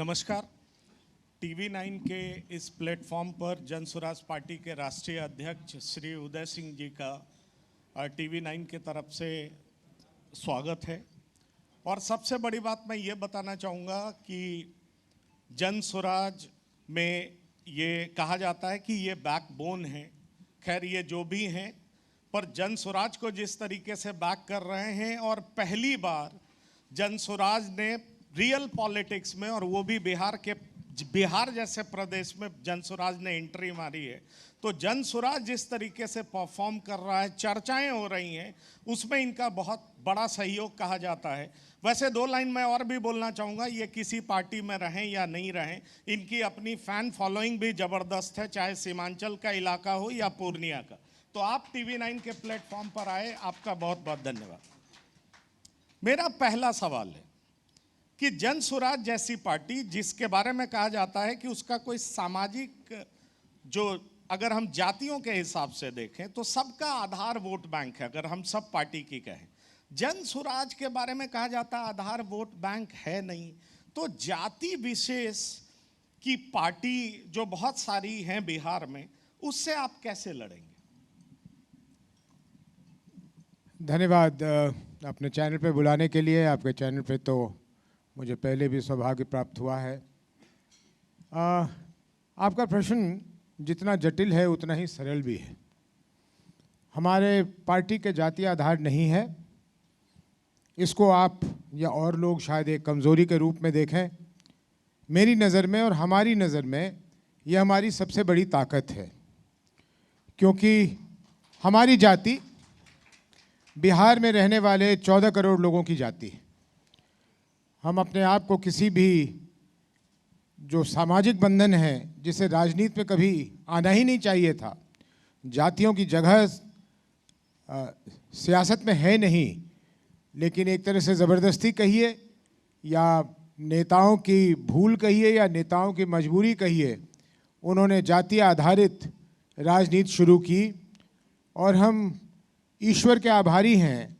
नमस्कार। टीवी 9 के इस प्लेटफॉर्म पर जन स्वराज पार्टी के राष्ट्रीय अध्यक्ष श्री उदय सिंह जी का टीवी 9 की तरफ से स्वागत है। और सबसे बड़ी बात मैं ये बताना चाहूँगा कि जन स्वराज में ये कहा जाता है कि ये बैकबोन है। खैर ये जो भी हैं, पर जन स्वराज को जिस तरीके से बैक कर रहे हैं और पहली बार जन स्वराज ने रियल पॉलिटिक्स में, और वो भी बिहार जैसे प्रदेश में जन स्वराज ने एंट्री मारी है, तो जन स्वराज जिस तरीके से परफॉर्म कर रहा है, चर्चाएं हो रही हैं, उसमें इनका बहुत बड़ा सहयोग कहा जाता है। वैसे दो लाइन मैं और भी बोलना चाहूँगा, ये किसी पार्टी में रहें या नहीं रहें, इनकी अपनी फैन फॉलोइंग भी ज़बरदस्त है, चाहे सीमांचल का इलाका हो या पूर्णिया का। तो आप टीवी 9 के प्लेटफॉर्म पर आए, आपका बहुत बहुत धन्यवाद। मेरा पहला सवाल है कि जन स्वराज जैसी पार्टी जिसके बारे में कहा जाता है कि उसका कोई सामाजिक, जो अगर हम जातियों के हिसाब से देखें तो सबका आधार वोट बैंक है, अगर हम सब पार्टी की कहें। जन स्वराज के बारे में कहा जाता है आधार वोट बैंक है नहीं, तो जाति विशेष की पार्टी जो बहुत सारी हैं बिहार में, उससे आप कैसे लड़ेंगे? धन्यवाद अपने चैनल पे बुलाने के लिए। आपके चैनल पे तो मुझे पहले भी सौभाग्य प्राप्त हुआ है। आपका प्रश्न जितना जटिल है उतना ही सरल भी है। हमारे पार्टी के जातीय आधार नहीं है, इसको आप या और लोग शायद एक कमज़ोरी के रूप में देखें। मेरी नज़र में और हमारी नज़र में यह हमारी सबसे बड़ी ताकत है, क्योंकि हमारी जाति बिहार में रहने वाले 14 करोड़ लोगों की जाति है। हम अपने आप को किसी भी जो सामाजिक बंधन है, जिसे राजनीति में कभी आना ही नहीं चाहिए था, जातियों की जगह सियासत में है नहीं, लेकिन एक तरह से ज़बरदस्ती कहिए या नेताओं की भूल कहिए या नेताओं की मजबूरी कहिए, उन्होंने जातीय आधारित राजनीति शुरू की। और हम ईश्वर के आभारी हैं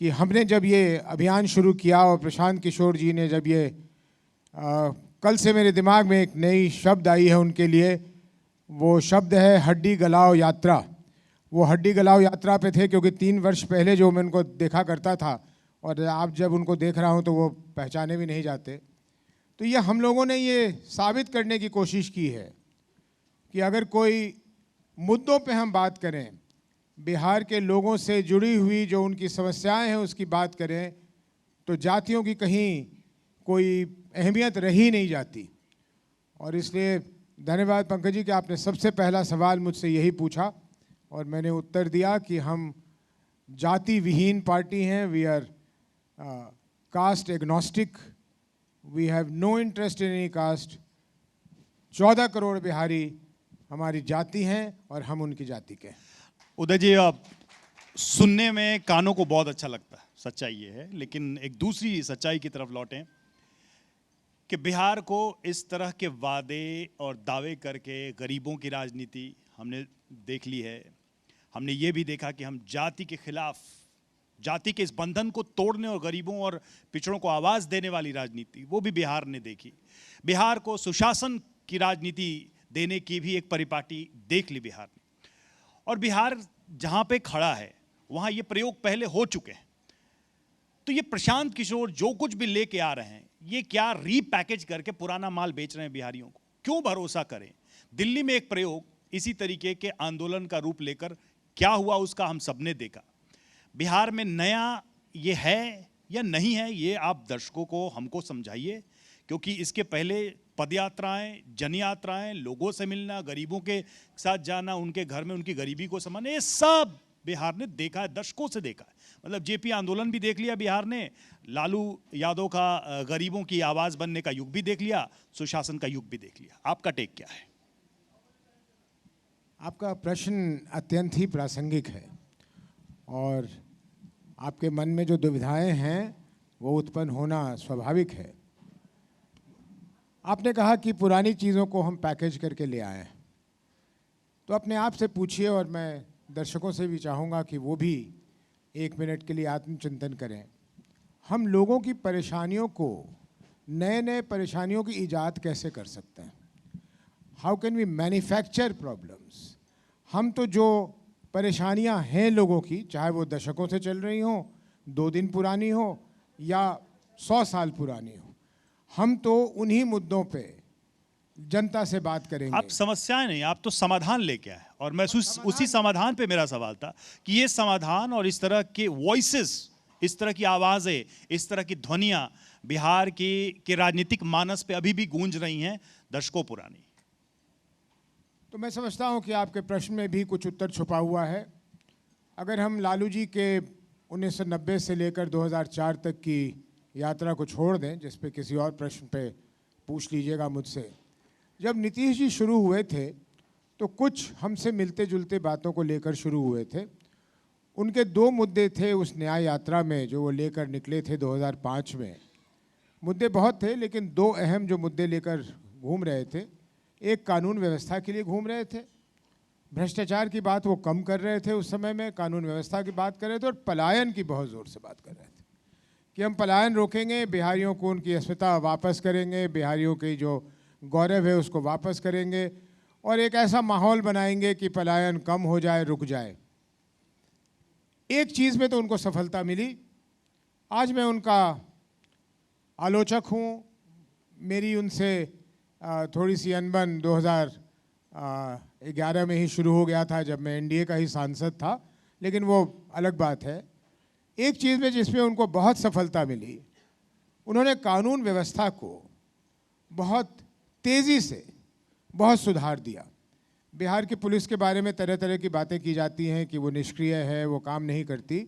कि हमने जब ये अभियान शुरू किया और प्रशांत किशोर जी ने जब ये कल से मेरे दिमाग में एक नई शब्द आई है उनके लिए, वो शब्द है हड्डी गलाओ यात्रा। वो हड्डी गलाओ यात्रा पे थे क्योंकि 3 वर्ष पहले जो मैं उनको देखा करता था, और आप जब उनको देख रहा हूँ तो वो पहचाने भी नहीं जाते। तो ये हम लोगों ने ये साबित करने की कोशिश की है कि अगर कोई मुद्दों पे हम बात करें, बिहार के लोगों से जुड़ी हुई जो उनकी समस्याएं हैं उसकी बात करें, तो जातियों की कहीं कोई अहमियत रही नहीं जाती। और इसलिए धन्यवाद पंकज जी कि आपने सबसे पहला सवाल मुझसे यही पूछा और मैंने उत्तर दिया कि हम जाति विहीन पार्टी हैं। We are caste agnostic, we have no interest in any caste. 14 crore Bihari हमारी जाति हैं और हम उनकी जाति के हैं। उदय जी, आप सुनने में कानों को बहुत अच्छा लगता है, सच्चाई ये है, लेकिन एक दूसरी सच्चाई की तरफ लौटें कि बिहार को इस तरह के वादे और दावे करके गरीबों की राजनीति हमने देख ली है। हमने ये भी देखा कि हम जाति के खिलाफ, जाति के इस बंधन को तोड़ने और गरीबों और पिछड़ों को आवाज़ देने वाली राजनीति वो भी बिहार ने देखी। बिहार को सुशासन की राजनीति देने की भी एक परिपाटी देख ली बिहार ने। और बिहार जहाँ पे खड़ा है वहाँ ये प्रयोग पहले हो चुके हैं। तो ये प्रशांत किशोर जो कुछ भी लेके आ रहे हैं, ये क्या रीपैकेज करके पुराना माल बेच रहे हैं बिहारियों को? क्यों भरोसा करें? दिल्ली में एक प्रयोग इसी तरीके के आंदोलन का रूप लेकर क्या हुआ उसका हम सबने देखा। बिहार में नया ये है या नहीं है, ये आप दर्शकों को हमको समझाइए, क्योंकि इसके पहले पदयात्राएं, जनयात्राएं, लोगों से मिलना, गरीबों के साथ जाना, उनके घर में उनकी गरीबी को समझना, ये सब बिहार ने देखा है, दशकों से देखा है। मतलब जेपी आंदोलन भी देख लिया बिहार ने, लालू यादव का गरीबों की आवाज़ बनने का युग भी देख लिया, सुशासन का युग भी देख लिया। आपका टेक क्या है? आपका प्रश्न अत्यंत ही प्रासंगिक है और आपके मन में जो दुविधाएं हैं वो उत्पन्न होना स्वाभाविक है। आपने कहा कि पुरानी चीज़ों को हम पैकेज करके ले आए हैं, तो अपने आप से पूछिए, और मैं दर्शकों से भी चाहूँगा कि वो भी 1 मिनट के लिए आत्मचिंतन करें। हम लोगों की परेशानियों को नए नए परेशानियों की ईजाद कैसे कर सकते हैं, how can we manufacture problems. हम तो जो परेशानियां हैं लोगों की, चाहे वो दशकों से चल रही हों, 2 दिन पुरानी हो या 100 साल पुरानी हो, हम तो उन्हीं मुद्दों पे जनता से बात करेंगे। आप समस्याएं नहीं, आप तो समाधान लेके आए। और मैं उसी समाधान पे मेरा सवाल था कि ये समाधान और इस तरह के वॉइसेस, इस तरह की आवाजें, इस तरह की ध्वनियां बिहार के राजनीतिक मानस पे अभी भी गूंज रही हैं, दशकों पुरानी। तो मैं समझता हूं कि आपके प्रश्न में भी कुछ उत्तर छुपा हुआ है। अगर हम लालू जी के 1990 से लेकर 2004 तक की यात्रा को छोड़ दें, जिस पे किसी और प्रश्न पे पूछ लीजिएगा मुझसे, जब नीतीश जी शुरू हुए थे तो कुछ हमसे मिलते जुलते बातों को लेकर शुरू हुए थे। उनके 2 मुद्दे थे उस न्याय यात्रा में जो वो लेकर निकले थे 2005 में। मुद्दे बहुत थे, लेकिन 2 अहम जो मुद्दे लेकर घूम रहे थे, एक कानून व्यवस्था के लिए घूम रहे थे, भ्रष्टाचार की बात वो कम कर रहे थे उस समय में, कानून व्यवस्था की बात कर रहे थे, और पलायन की बहुत ज़ोर से बात कर रहे थे कि हम पलायन रोकेंगे, बिहारियों को उनकी अस्मिता वापस करेंगे, बिहारियों की जो गौरव है उसको वापस करेंगे, और एक ऐसा माहौल बनाएंगे कि पलायन कम हो जाए, रुक जाए। एक चीज़ में तो उनको सफलता मिली। आज मैं उनका आलोचक हूँ। मेरी उनसे थोड़ी सी अनबन 2011 में ही शुरू हो गया था, जब मैं एनडीए का ही सांसद था, लेकिन वो अलग बात है। एक चीज़ में जिसमें उनको बहुत सफलता मिली, उन्होंने कानून व्यवस्था को बहुत तेज़ी से बहुत सुधार दिया। बिहार की पुलिस के बारे में तरह तरह की बातें की जाती हैं कि वो निष्क्रिय है, वो काम नहीं करती,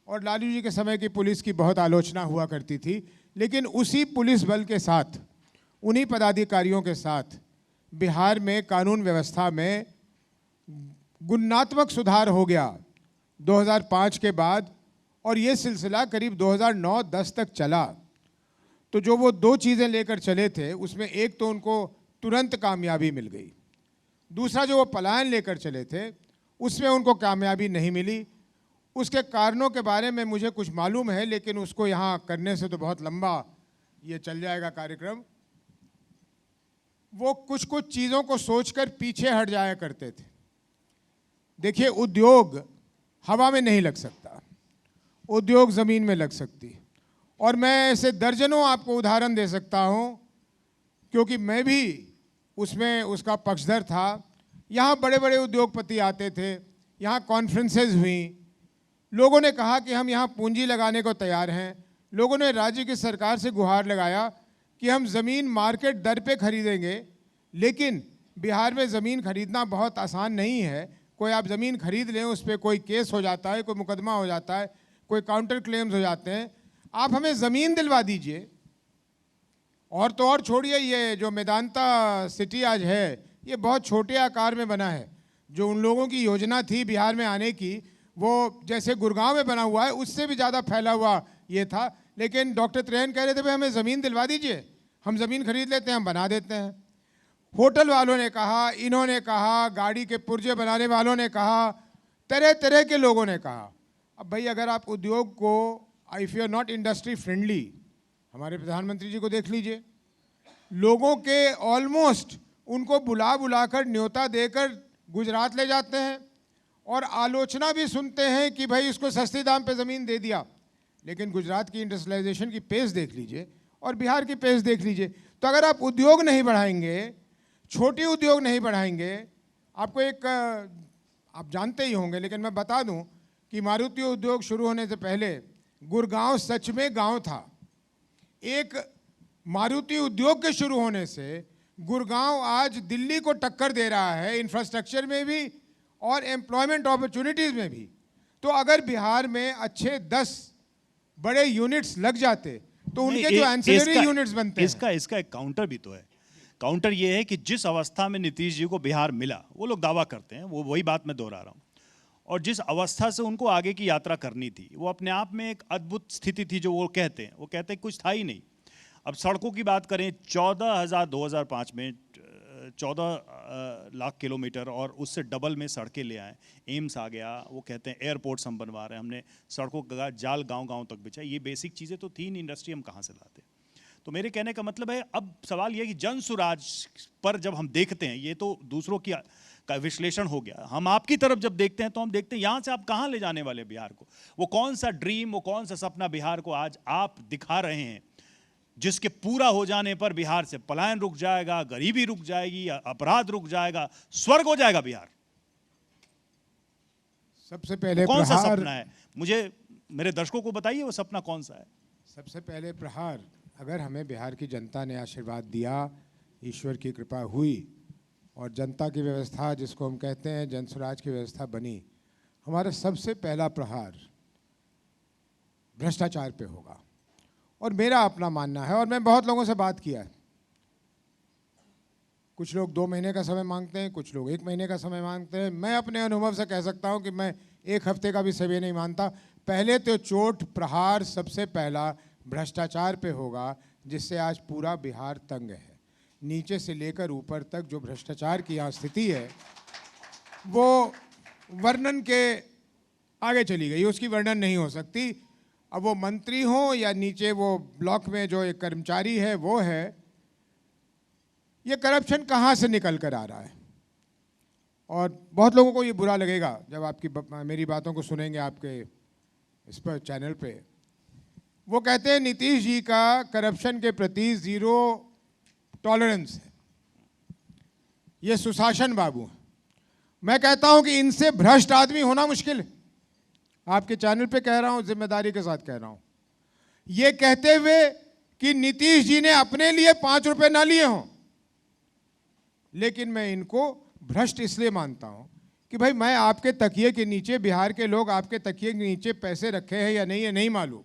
और लालू जी के समय की पुलिस की बहुत आलोचना हुआ करती थी। लेकिन उसी पुलिस बल के साथ, उन्हीं पदाधिकारियों के साथ बिहार में कानून व्यवस्था में गुणात्मक सुधार हो गया 2005 के बाद, और ये सिलसिला करीब 2009-10 तक चला। तो जो वो 2 चीज़ें लेकर चले थे, उसमें एक तो उनको तुरंत कामयाबी मिल गई, दूसरा जो वो पलायन लेकर चले थे उसमें उनको कामयाबी नहीं मिली। उसके कारणों के बारे में मुझे कुछ मालूम है, लेकिन उसको यहाँ करने से तो बहुत लंबा ये चल जाएगा कार्यक्रम। वो कुछ कुछ चीज़ों को सोचकर पीछे हट जाया करते थे। देखिए, उद्योग हवा में नहीं लग सकता, उद्योग ज़मीन में लग सकती, और मैं ऐसे दर्जनों आपको उदाहरण दे सकता हूँ, क्योंकि मैं भी उसमें उसका पक्षधर था। यहाँ बड़े बड़े उद्योगपति आते थे, यहाँ कॉन्फ्रेंसेज हुई, लोगों ने कहा कि हम यहाँ पूंजी लगाने को तैयार हैं। लोगों ने राज्य की सरकार से गुहार लगाया कि हम ज़मीन मार्केट दर पे खरीदेंगे, लेकिन बिहार में ज़मीन खरीदना बहुत आसान नहीं है। कोई आप ज़मीन खरीद लें, उस पर कोई केस हो जाता है, कोई मुकदमा हो जाता है, कोई काउंटर क्लेम्स हो जाते हैं। आप हमें ज़मीन दिलवा दीजिए। और तो और छोड़िए, ये जो मेदांता सिटी आज है, ये बहुत छोटे आकार में बना है। जो उन लोगों की योजना थी बिहार में आने की, वो जैसे गुड़गांव में बना हुआ है, उससे भी ज़्यादा फैला हुआ ये था। लेकिन डॉक्टर त्रेहन कह रहे थे भाई हमें ज़मीन दिलवा दीजिए, हम ज़मीन खरीद लेते हैं, हम बना देते हैं। होटल वालों ने कहा, इन्होंने कहा, गाड़ी के पुर्जे बनाने वालों ने कहा, तरह तरह के लोगों ने कहा। अब भाई अगर आप उद्योग को, if you are not industry friendly, हमारे प्रधानमंत्री जी को देख लीजिए, लोगों के ऑलमोस्ट उनको बुला बुलाकर न्योता देकर गुजरात ले जाते हैं, और आलोचना भी सुनते हैं कि भाई इसको सस्ते दाम पे ज़मीन दे दिया। लेकिन गुजरात की इंडस्ट्रियलाइजेशन की पेस देख लीजिए और बिहार की पेस देख लीजिए। तो अगर आप उद्योग नहीं बढ़ाएंगे, छोटे उद्योग नहीं बढ़ाएंगे, आपको एक, आप जानते ही होंगे लेकिन मैं बता दूं कि मारुति उद्योग शुरू होने से पहले गुड़गांव सच में गांव था। एक मारुति उद्योग के शुरू होने से गुड़गांव आज दिल्ली को टक्कर दे रहा है, इंफ्रास्ट्रक्चर में भी और एम्प्लॉयमेंट अपॉर्चुनिटीज़ में भी। तो अगर बिहार में अच्छे 10 बड़े यूनिट्स लग जाते तो उनके जो एंसिलरी यूनिट्स बनते हैं, इसका एक काउंटर भी तो है। काउंटर ये है कि जिस अवस्था में नीतीश जी को बिहार मिला, वो लोग दावा करते हैं, वो वही बात मैं दोहरा रहा हूँ, और जिस अवस्था से उनको आगे की यात्रा करनी थी, वो अपने आप में एक अद्भुत स्थिति थी। जो वो कहते हैं कुछ था ही नहीं। अब सड़कों की बात करें, 2005 में 14 लाख किलोमीटर और उससे डबल में सड़कें ले आए। एम्स आ गया, वो कहते हैं एयरपोर्ट्स हम बनवा रहे हैं, हमने सड़कों का जाल गांव-गांव तक बिछा। ये बेसिक चीज़ें तो थी नहीं, इंडस्ट्री हम कहाँ से लाते। तो मेरे कहने का मतलब है, अब सवाल यह कि जन सुराज पर जब हम देखते हैं, ये तो दूसरों की का विश्लेषण हो गया, हम आपकी तरफ जब देखते हैं तो हम देखते हैं यहां से आप कहां ले जाने वाले बिहार को। वो कौन सा ड्रीम, वो कौन सा सपना बिहार को आज आप दिखा रहे हैं, जिसके पूरा हो जाने पर बिहार से पलायन रुक जाएगा, गरीबी रुक जाएगी, अपराध रुक जाएगा, स्वर्ग हो जाएगा बिहार। सबसे पहले कौन सा प्रहार, सपना है, मुझे मेरे दर्शकों को बताइए वो सपना कौन सा है। सबसे पहले प्रहार, अगर हमें बिहार की जनता ने आशीर्वाद दिया, ईश्वर की कृपा हुई और जनता की व्यवस्था जिसको हम कहते हैं जन स्वराज की व्यवस्था बनी, हमारा सबसे पहला प्रहार भ्रष्टाचार पे होगा। और मेरा अपना मानना है, और मैं बहुत लोगों से बात किया है, कुछ लोग 2 महीने का समय मांगते हैं, कुछ लोग 1 महीने का समय मांगते हैं। मैं अपने अनुभव से कह सकता हूं कि मैं 1 हफ्ते का भी समय नहीं मानता। पहले तो चोट प्रहार सबसे पहला भ्रष्टाचार पे होगा, जिससे आज पूरा बिहार तंग है। नीचे से लेकर ऊपर तक जो भ्रष्टाचार की यहाँ स्थिति है वो वर्णन के आगे चली गई, उसकी वर्णन नहीं हो सकती। अब वो मंत्री हो या नीचे वो ब्लॉक में जो एक कर्मचारी है वो है, ये करप्शन कहाँ से निकल कर आ रहा है। और बहुत लोगों को ये बुरा लगेगा जब आपकी मेरी बातों को सुनेंगे आपके इस पर चैनल पे। वो कहते हैं नीतीश जी का करप्शन के प्रति 0 टॉलरेंस है, ये सुशासन बाबू हैं। मैं कहता हूं कि इनसे भ्रष्ट आदमी होना मुश्किल है। आपके चैनल पे कह रहा हूं, जिम्मेदारी के साथ कह रहा हूं, ये कहते हुए कि नीतीश जी ने अपने लिए 5 रुपए ना लिए हों, लेकिन मैं इनको भ्रष्ट इसलिए मानता हूं कि भाई मैं आपके तकिए के नीचे, बिहार के लोग आपके तकिए के नीचे पैसे रखे हैं या नहीं, ये नहीं मालूम,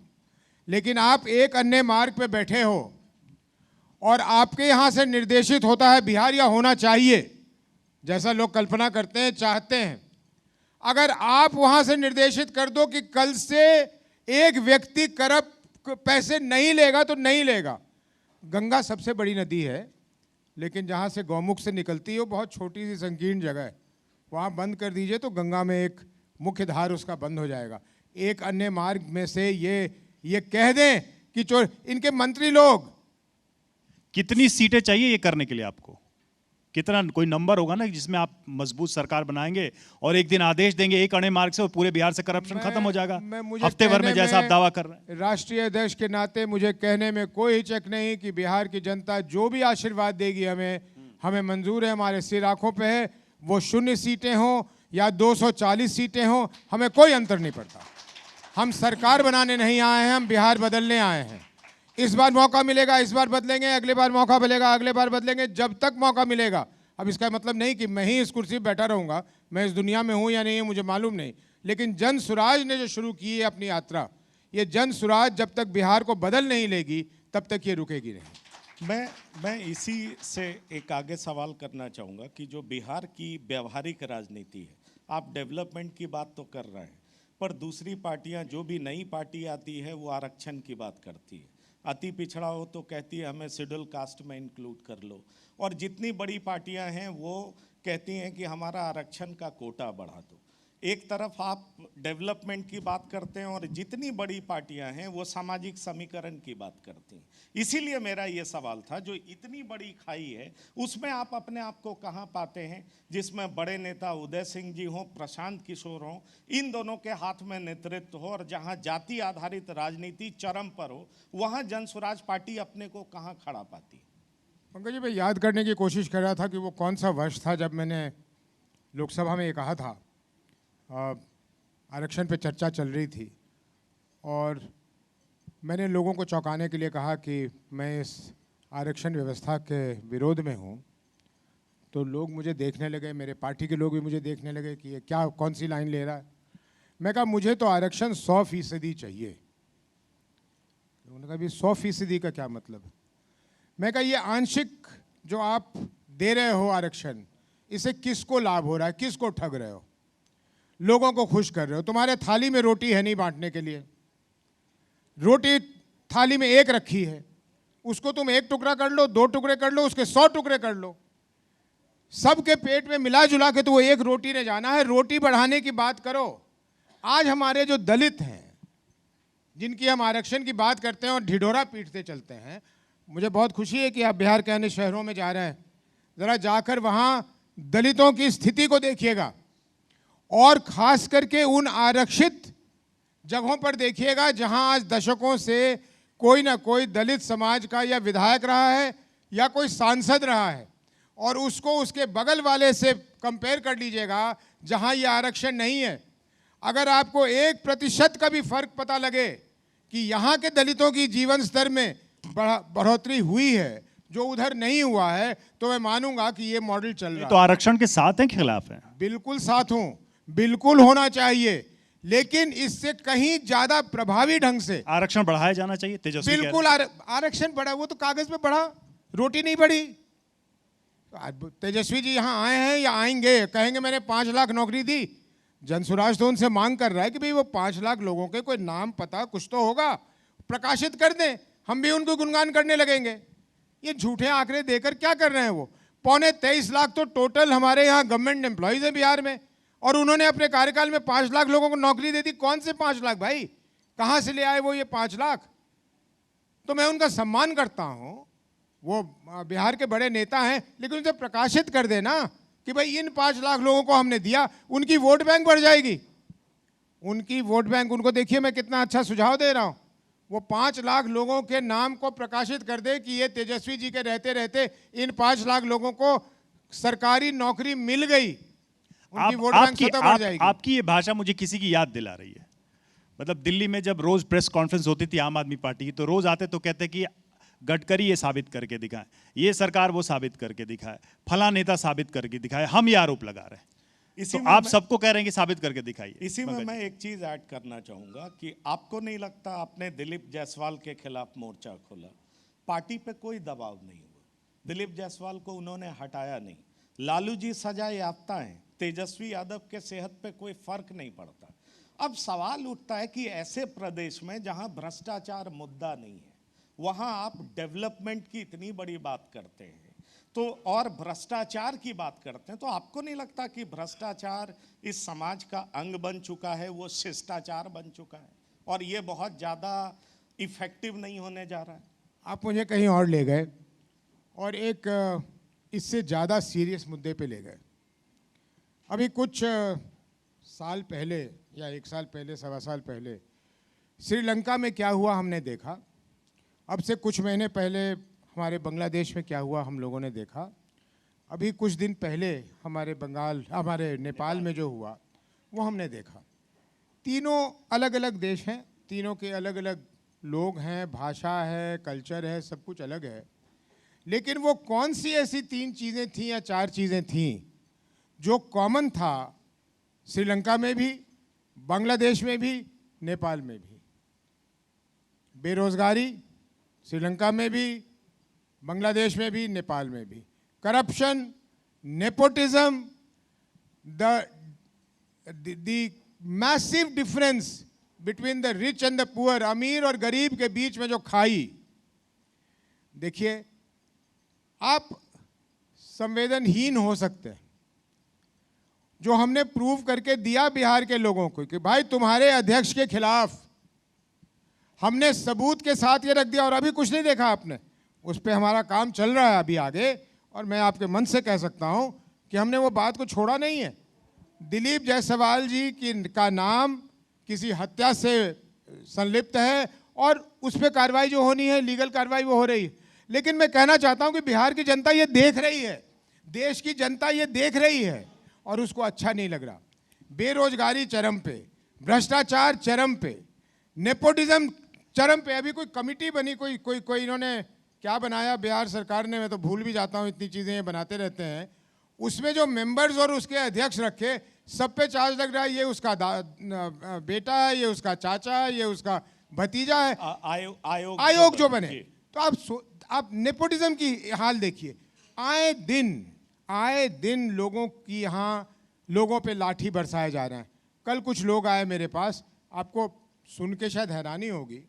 लेकिन आप एक अन्य मार्ग पे बैठे हो और आपके यहाँ से निर्देशित होता है बिहार, या होना चाहिए जैसा लोग कल्पना करते हैं, चाहते हैं। अगर आप वहाँ से निर्देशित कर दो कि कल से एक व्यक्ति करप्ट पैसे नहीं लेगा तो नहीं लेगा। गंगा सबसे बड़ी नदी है, लेकिन जहाँ से गौमुख से निकलती है वो बहुत छोटी सी संकीर्ण जगह है, वहाँ बंद कर दीजिए तो गंगा में एक मुख्य धार उसका बंद हो जाएगा। एक अन्य मार्ग में से ये कह दें कि चोर, इनके मंत्री लोग, कितनी सीटें चाहिए ये करने के लिए आपको? कितना, कोई नंबर होगा ना जिसमें आप मजबूत सरकार बनाएंगे और एक दिन आदेश देंगे एक अणे मार्ग से और पूरे बिहार से करप्शन खत्म हो जाएगा हफ्ते भर में, जैसा आप दावा कर रहे हैं? राष्ट्रीय अध्यक्ष के नाते मुझे कहने में कोई हिचक नहीं कि बिहार की जनता जो भी आशीर्वाद देगी हमें मंजूर है, हमारे सिर आंखों पे है। वो 0 सीटें हों या 240 सीटें हों, हमें कोई अंतर नहीं पड़ता। हम सरकार बनाने नहीं आए हैं, हम बिहार बदलने आए हैं। इस बार मौका मिलेगा, इस बार बदलेंगे, अगले बार मौका मिलेगा, अगले बार बदलेंगे, जब तक मौका मिलेगा। अब इसका मतलब नहीं कि मैं ही इस कुर्सी पर बैठा रहूँगा, मैं इस दुनिया में हूँ या नहीं है मुझे मालूम नहीं, लेकिन जन सुराज ने जो शुरू की है अपनी यात्रा, ये जन सुराज जब तक बिहार को बदल नहीं लेगी तब तक ये रुकेगी नहीं। मैं इसी से एक आगे सवाल करना चाहूँगा कि जो बिहार की व्यवहारिक राजनीति है, आप डेवलपमेंट की बात तो कर रहे हैं, पर दूसरी पार्टियां, जो भी नई पार्टी आती है वो आरक्षण की बात करती है। अति पिछड़ा हो तो कहती है हमें शेड्यूल कास्ट में इंक्लूड कर लो, और जितनी बड़ी पार्टियां हैं वो कहती हैं कि हमारा आरक्षण का कोटा बढ़ा दो। एक तरफ आप डेवलपमेंट की बात करते हैं और जितनी बड़ी पार्टियां हैं वो सामाजिक समीकरण की बात करती हैं। इसीलिए मेरा ये सवाल था, जो इतनी बड़ी खाई है उसमें आप अपने आप को कहाँ पाते हैं, जिसमें बड़े नेता उदय सिंह जी हों, प्रशांत किशोर हों, इन दोनों के हाथ में नेतृत्व हो, और जहाँ जाति आधारित राजनीति चरम पर हो, वहाँ जन स्वराज पार्टी अपने को कहाँ खड़ा पाती है? पंकज जी, मैं याद करने की कोशिश कर रहा था कि वो कौन सा वर्ष था जब मैंने लोकसभा में ये कहा था। आरक्षण पे चर्चा चल रही थी और मैंने लोगों को चौंकाने के लिए कहा कि मैं इस आरक्षण व्यवस्था के विरोध में हूँ। तो लोग मुझे देखने लगे, मेरे पार्टी के लोग भी मुझे देखने लगे कि ये क्या, कौन सी लाइन ले रहा है। मैं कहा मुझे तो आरक्षण 100% चाहिए। उन्होंने कहा भी 100% का क्या मतलब? मैं कहा ये आंशिक जो आप दे रहे हो आरक्षण, इससे किसको लाभ हो रहा है, किसको ठग रहे हो, लोगों को खुश कर रहे हो। तुम्हारे थाली में रोटी है नहीं बांटने के लिए, रोटी थाली में एक रखी है, उसको तुम 1 टुकड़ा कर लो, 2 टुकड़े कर लो, उसके 100 टुकड़े कर लो, सबके पेट में मिला जुला के तो वो एक रोटी ने जाना है। रोटी बढ़ाने की बात करो। आज हमारे जो दलित हैं, जिनकी हम आरक्षण की बात करते हैं और ढिढोरा पीटते चलते हैं, मुझे बहुत खुशी है कि आप बिहार के अन्य शहरों में जा रहे हैं। ज़रा जाकर वहाँ दलितों की स्थिति को देखिएगा और खास करके उन आरक्षित जगहों पर देखिएगा जहां आज दशकों से कोई ना कोई दलित समाज का या विधायक रहा है या कोई सांसद रहा है, और उसको उसके बगल वाले से कंपेयर कर लीजिएगा जहां ये आरक्षण नहीं है। अगर आपको 1% का भी फर्क पता लगे कि यहाँ के दलितों की जीवन स्तर में बढ़ोतरी हुई है जो उधर नहीं हुआ है, तो मैं मानूंगा कि ये मॉडल चल रहा है। तो आरक्षण के साथ हैं कि खिलाफ हैं? बिल्कुल साथ हूं, बिल्कुल होना चाहिए, लेकिन इससे कहीं ज्यादा प्रभावी ढंग से आरक्षण बढ़ाया जाना चाहिए। तेजस्वी कह रहे हैं। बिल्कुल आरक्षण बढ़ा, वो तो कागज पे बढ़ा, रोटी नहीं बढ़ी। तेजस्वी जी यहाँ आए हैं या आएंगे, कहेंगे मैंने 5 लाख नौकरी दी। जनसुराज तो उनसे मांग कर रहा है कि भाई वो 5 लाख लोगों के कोई नाम पता कुछ तो होगा, प्रकाशित कर दें, हम भी उनको गुणगान करने लगेंगे। ये झूठे आंकड़े देकर क्या कर रहे हैं वो? 23.25 लाख तो टोटल हमारे यहाँ गवर्नमेंट एम्प्लॉयज हैं बिहार में, और उन्होंने अपने कार्यकाल में 5 लाख लोगों को नौकरी दे दी। कौन से 5 लाख भाई, कहाँ से ले आए वो ये 5 लाख? तो मैं उनका सम्मान करता हूँ, वो बिहार के बड़े नेता हैं, लेकिन उनसे प्रकाशित कर देना कि भाई इन 5 लाख लोगों को हमने दिया, उनकी वोट बैंक बढ़ जाएगी। उनकी वोट बैंक, उनको देखिए मैं कितना अच्छा सुझाव दे रहा हूँ, वो 5 लाख लोगों के नाम को प्रकाशित कर दे कि ये तेजस्वी जी के रहते रहते इन 5 लाख लोगों को सरकारी नौकरी मिल गई, उनकी वोट बैंक स्वतः बढ़ जाएगी। आपकी ये भाषा मुझे किसी की याद दिला रही है। मतलब दिल्ली में जब रोज प्रेस कॉन्फ्रेंस होती थी आम आदमी पार्टी की, तो रोज आते तो कहते कि गडकरी ये साबित करके दिखाए, ये सरकार वो साबित करके दिखाए, फला नेता साबित करके दिखाए, हम ये आरोप लगा रहे हैं। तो आप सबको कह रहे हैं कि साबित करके दिखाइए। इसी में मैं एक चीज ऐड करना चाहूंगा कि आपको नहीं लगता आपने दिलीप जायसवाल के खिलाफ मोर्चा खोला, पार्टी पे कोई दबाव नहीं हुआ, दिलीप जायसवाल को उन्होंने हटाया नहीं, लालू जी सजा याफ्ता हैं, तेजस्वी यादव के सेहत पे कोई फर्क नहीं पड़ता। अब सवाल उठता है कि ऐसे प्रदेश में जहां भ्रष्टाचार मुद्दा नहीं है, वहां आप डेवलपमेंट की इतनी बड़ी बात करते हैं तो, और भ्रष्टाचार की बात करते हैं, तो आपको नहीं लगता कि भ्रष्टाचार इस समाज का अंग बन चुका है, वो शिष्टाचार बन चुका है और ये बहुत ज़्यादा इफेक्टिव नहीं होने जा रहा है? आप मुझे कहीं और ले गए और एक इससे ज़्यादा सीरियस मुद्दे पे ले गए। अभी कुछ साल पहले या 1 साल पहले, 1.25 साल पहले श्रीलंका में क्या हुआ हमने देखा। अब से कुछ महीने पहले हमारे बांग्लादेश में क्या हुआ हम लोगों ने देखा। अभी कुछ दिन पहले हमारे नेपाल में जो हुआ वो हमने देखा। तीनों अलग अलग देश हैं, तीनों के अलग अलग लोग हैं, भाषा है, कल्चर है, सब कुछ अलग है, लेकिन वो कौन सी ऐसी 3 चीज़ें थीं या 4 चीज़ें थीं जो कॉमन था श्रीलंका में भी, बांग्लादेश में भी, नेपाल में भी? बेरोजगारी श्रीलंका में भी, बांग्लादेश में भी, नेपाल में भी। Corruption, nepotism, the massive difference between the rich and the poor, अमीर और गरीब के बीच में जो खाई। देखिए, आप संवेदनहीन हो सकते हैं, जो हमने प्रूव करके दिया बिहार के लोगों को कि भाई तुम्हारे अध्यक्ष के खिलाफ हमने सबूत के साथ ये रख दिया, और अभी कुछ नहीं देखा आपने, उस पर हमारा काम चल रहा है अभी आगे। और मैं आपके मन से कह सकता हूं कि हमने वो बात को छोड़ा नहीं है। दिलीप जायसवाल जी का नाम किसी हत्या से संलिप्त है और उस पर कार्रवाई जो होनी है, लीगल कार्रवाई वो हो रही है। लेकिन मैं कहना चाहता हूं कि बिहार की जनता ये देख रही है, देश की जनता ये देख रही है और उसको अच्छा नहीं लग रहा। बेरोजगारी चरम पे, भ्रष्टाचार चरम पे, नेपोटिज्म चरम पे। अभी कोई कमिटी बनी, कोई इन्होंने क्या बनाया बिहार सरकार ने, मैं तो भूल भी जाता हूँ, इतनी चीज़ें ये बनाते रहते हैं। उसमें जो मेंबर्स और उसके अध्यक्ष रखे, सब पे चार्ज लग रहा है, ये उसका बेटा है, ये उसका चाचा है, ये उसका भतीजा है। आयोग जो बने, तो आप नेपोटिज्म की हाल देखिए। आए दिन लोगों की यहाँ लोगों पे लाठी बरसाए जा रहे हैं। कल कुछ लोग आए मेरे पास, आपको सुन के शायद हैरानी होगी।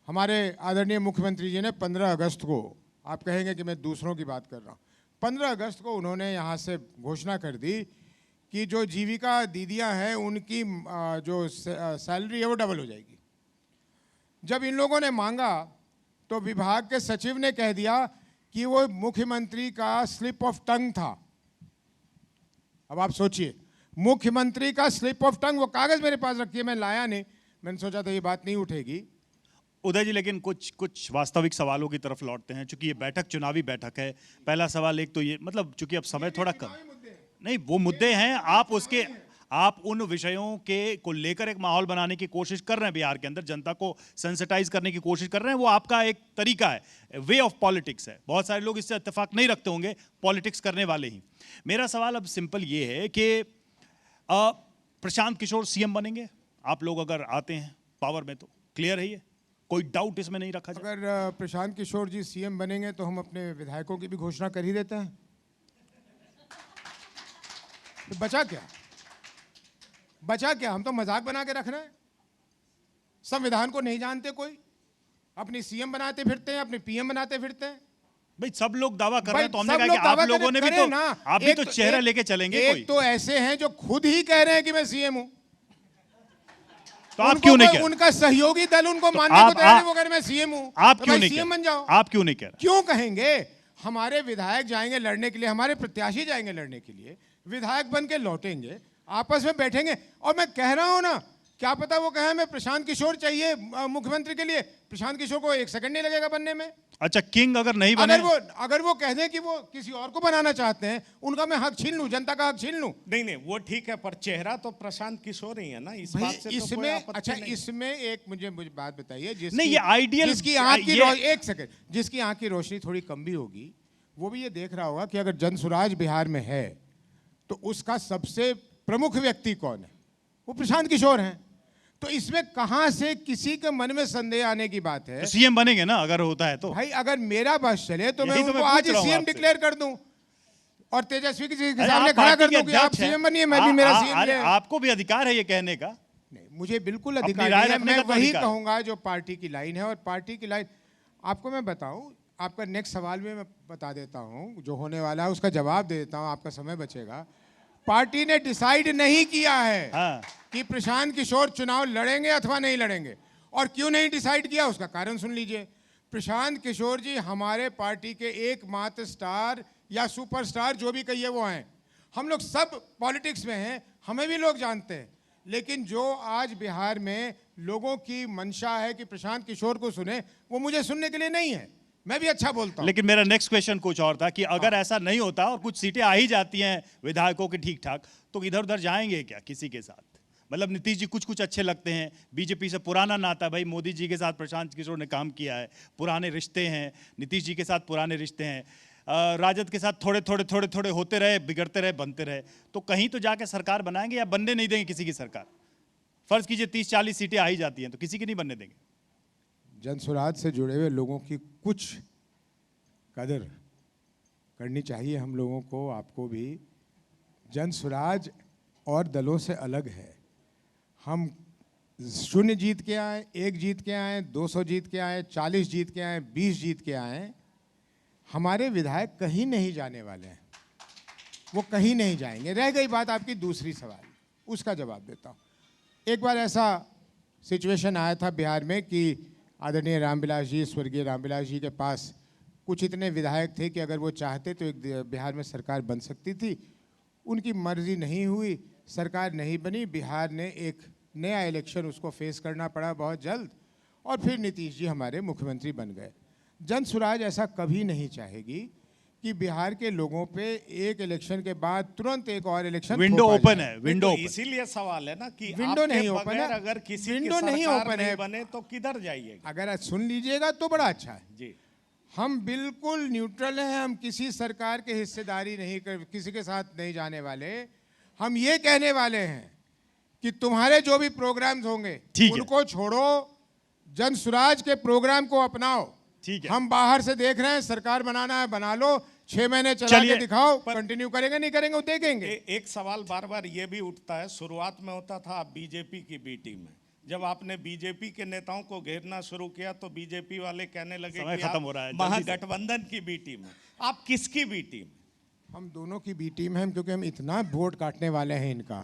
हमारे आदरणीय मुख्यमंत्री जी ने 15 अगस्त को, आप कहेंगे कि मैं दूसरों की बात कर रहा हूँ, 15 अगस्त को उन्होंने यहाँ से घोषणा कर दी कि जो जीविका दीदियाँ हैं उनकी जो सैलरी है वो डबल हो जाएगी। जब इन लोगों ने मांगा तो विभाग के सचिव ने कह दिया कि वो मुख्यमंत्री का स्लिप ऑफ टंग था। अब आप सोचिए, मुख्यमंत्री का स्लिप ऑफ टंग, वो कागज मेरे पास रखी है, मैं लाया नहीं, मैंने सोचा था ये बात नहीं उठेगी। उदय जी, लेकिन कुछ वास्तविक सवालों की तरफ लौटते हैं, चूंकि ये बैठक चुनावी बैठक है। पहला सवाल एक तो ये, मतलब चूंकि अब समय थोड़ा कम, नहीं वो मुद्दे हैं, आप उन विषयों के को लेकर एक माहौल बनाने की कोशिश कर रहे हैं बिहार के अंदर, जनता को सेंसिटाइज करने की कोशिश कर रहे हैं, वो आपका एक तरीका है, वे ऑफ पॉलिटिक्स है। बहुत सारे लोग इससे इत्तेफाक नहीं रखते होंगे, पॉलिटिक्स करने वाले ही। मेरा सवाल अब सिंपल ये है कि प्रशांत किशोर सीएम बनेंगे आप लोग अगर आते हैं पावर में, तो क्लियर है ये, कोई डाउट इसमें नहीं रखा जाए। अगर प्रशांत किशोर जी सीएम बनेंगे तो हम अपने विधायकों की भी घोषणा कर ही देते हैं, तो बचा क्या, बचा क्या? हम तो मजाक बना के रख रहे हैं। संविधान को नहीं जानते कोई, अपनी सीएम बनाते फिरते हैं, अपने पीएम बनाते फिरते हैं। भाई सब लोग दावा कर रहे हैं, तो हमने सब कहा लोग कि दावा आप लोगों ने भी करें तो ना। आप भी एक तो चेहरा लेके चलेंगे कोई। एक तो ऐसे हैं जो खुद ही कह रहे हैं कि मैं सीएम हूं, तो आप क्यों नहीं कह रहे? उनका सहयोगी दल उनको तो मानने को तैयार नहीं, वो कह रहे मैं सीएम हूं, आप तो क्यों भाई नहीं सीएम कह बन जाओ। आप क्यों नहीं कह रहे? क्यों कहेंगे? हमारे विधायक जाएंगे लड़ने के लिए, हमारे प्रत्याशी जाएंगे लड़ने के लिए, विधायक बन के लौटेंगे, आपस में बैठेंगे। और मैं कह रहा हूं ना, क्या पता वो कहे मैं प्रशांत किशोर चाहिए मुख्यमंत्री के लिए, प्रशांत किशोर को 1 सेकंड नहीं लगेगा बनने में। अच्छा, किंग अगर नहीं बने, अगर वो कह दें कि वो किसी और को बनाना चाहते हैं, उनका मैं हक छीन लूं, जनता का हक छीन लूं। नहीं, वो ठीक है, पर चेहरा तो प्रशांत किशोर ही है ना, इस बात से इसमें तो कोई आपत्ति अच्छा नहीं। इसमें एक मुझे बात बताइए, नहीं, ये आइडियल, जिसकी आंख की एक सेकंड, जिसकी आंख की रोशनी थोड़ी कम भी होगी, वो भी ये देख रहा होगा कि अगर जनसुराज बिहार में है तो उसका सबसे प्रमुख व्यक्ति कौन है? वो प्रशांत किशोर हैं। तो इसमें कहां से किसी के मन में संदेह आने की बात है? तो सीएम बनेंगे ना अगर होता है तो। भाई अगर मेरा बस चले तो मैं यही तो उनको मैं आज पूछ रहा हूं सीएम आपसे। डिक्लेयर कर दूं और तेजस्वी के अरे सामने आप खड़ा पार्टी कर के दूं कि आप अध्यक्ष हैं। सीएम बनिए, मैं भी मेरा सीएम अरे है। आपको भी अधिकार है ये कहने का। नहीं, मुझे बिल्कुल अपनी अधिकार राय नहीं है। रखने मैं का तो वही अधिकार है। कहूंगा जो पार्टी की लाइन है, और पार्टी की लाइन आपको मैं बताऊं, आपका नेक्स्ट सवाल भी मैं बता देता हूं, जो होने वाला है उसका जवाब दे देता हूं, आपका समय बचेगा। पार्टी ने डिसाइड नहीं किया है हाँ। कि प्रशांत किशोर चुनाव लड़ेंगे अथवा नहीं लड़ेंगे, और क्यों नहीं डिसाइड किया उसका कारण सुन लीजिए। प्रशांत किशोर जी हमारे पार्टी के एकमात्र स्टार या सुपरस्टार, जो भी कहिए वो हैं। हम लोग सब पॉलिटिक्स में हैं, हमें भी लोग जानते हैं, लेकिन जो आज बिहार में लोगों की मंशा है कि प्रशांत किशोर को सुने, वो मुझे सुनने के लिए नहीं है। मैं भी अच्छा बोलता हूं। लेकिन मेरा नेक्स्ट क्वेश्चन कुछ और था कि अगर ऐसा नहीं होता और कुछ सीटें आ ही जाती हैं विधायकों की ठीक ठाक, तो इधर उधर जाएंगे क्या किसी के साथ? मतलब नीतीश जी कुछ अच्छे लगते हैं, बीजेपी से पुराना नाता, भाई मोदी जी के साथ प्रशांत किशोर ने काम किया है, पुराने रिश्ते हैं, नीतीश जी के साथ पुराने रिश्ते हैं, राजद के साथ थोड़े होते रहे, बिगड़ते रहे, बनते रहे, तो कहीं तो जाके सरकार बनाएंगे या बनने नहीं देंगे किसी की सरकार? फर्ज कीजिए 30-40 सीटें आ ही जाती हैं, तो किसी की नहीं बनने देंगे। जनसुराज से जुड़े हुए लोगों की कुछ कदर करनी चाहिए हम लोगों को, आपको भी। जनसुराज और दलों से अलग है। हम 0 जीत के आए, 1 जीत के आए, 200 जीत के आए, 40 जीत के आए, 20 जीत के आए, हमारे विधायक कहीं नहीं जाने वाले हैं, वो कहीं नहीं जाएंगे। रह गई बात आपकी दूसरी सवाल, उसका जवाब देता हूँ। एक बार ऐसा सिचुएशन आया था बिहार में कि आदरणीय रामविलास जी, स्वर्गीय रामविलास जी के पास कुछ इतने विधायक थे कि अगर वो चाहते तो एक बिहार में सरकार बन सकती थी। उनकी मर्जी नहीं हुई, सरकार नहीं बनी, बिहार ने एक नया इलेक्शन उसको फेस करना पड़ा बहुत जल्द, और फिर नीतीश जी हमारे मुख्यमंत्री बन गए। जनसुराज ऐसा कभी नहीं चाहेगी कि बिहार के लोगों पे एक इलेक्शन के बाद तुरंत एक और इलेक्शन विंडो ओपन है, विंडो ओपन। इसीलिए सवाल है ना कि विंडो आपके नहीं ओपन बगैर है, अगर किसी की विंडो नहीं सरकार ओपन है। बने तो किधर जाइएगा? अगर आज सुन लीजिएगा तो बड़ा अच्छा है जी। हम बिल्कुल न्यूट्रल हैं, हम किसी सरकार के हिस्सेदारी नहीं कर, किसी के साथ नहीं जाने वाले। हम ये कहने वाले हैं कि तुम्हारे जो भी प्रोग्राम्स होंगे उनको छोड़ो, जनसुराज के प्रोग्राम को अपनाओ। ठीक है, हम बाहर से देख रहे हैं, सरकार बनाना है बना लो, 6 महीने चला के दिखाओ, कंटिन्यू करेंगे नहीं करेंगे वो देखेंगे। एक सवाल बार बार ये भी उठता है, शुरुआत में होता था बीजेपी की बी टीम में, जब आपने बीजेपी के नेताओं को घेरना शुरू किया तो बीजेपी वाले कहने लगे कि खत्म हो रहा है, महागठबंधन की बी टीम है। आप किसकी बी टीम? हम दोनों की बी टीम है, क्योंकि हम इतना वोट काटने वाले हैं इनका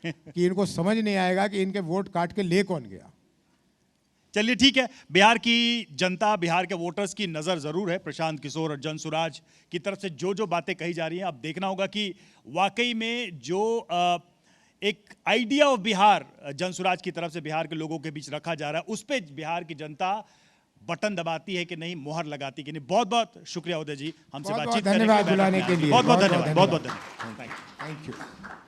कि इनको समझ नहीं आएगा कि इनके वोट काट के ले कौन गया। चलिए ठीक है, बिहार की जनता, बिहार के वोटर्स की नज़र ज़रूर है प्रशांत किशोर और जनसुराज की तरफ से जो जो बातें कही जा रही हैं। अब देखना होगा कि वाकई में जो एक आइडिया ऑफ बिहार जनसुराज की तरफ से बिहार के लोगों के बीच रखा जा रहा है, उस पर बिहार की जनता बटन दबाती है कि नहीं, मोहर लगाती कि नहीं। बहुत बहुत शुक्रिया उदय जी, हमसे बहुत-बहुत बातचीत करने के लिए। धन्यवाद बुलाने के लिए। बहुत बहुत बहुत-बहुत धन्यवाद, बहुत बहुत धन्यवाद। Thank you.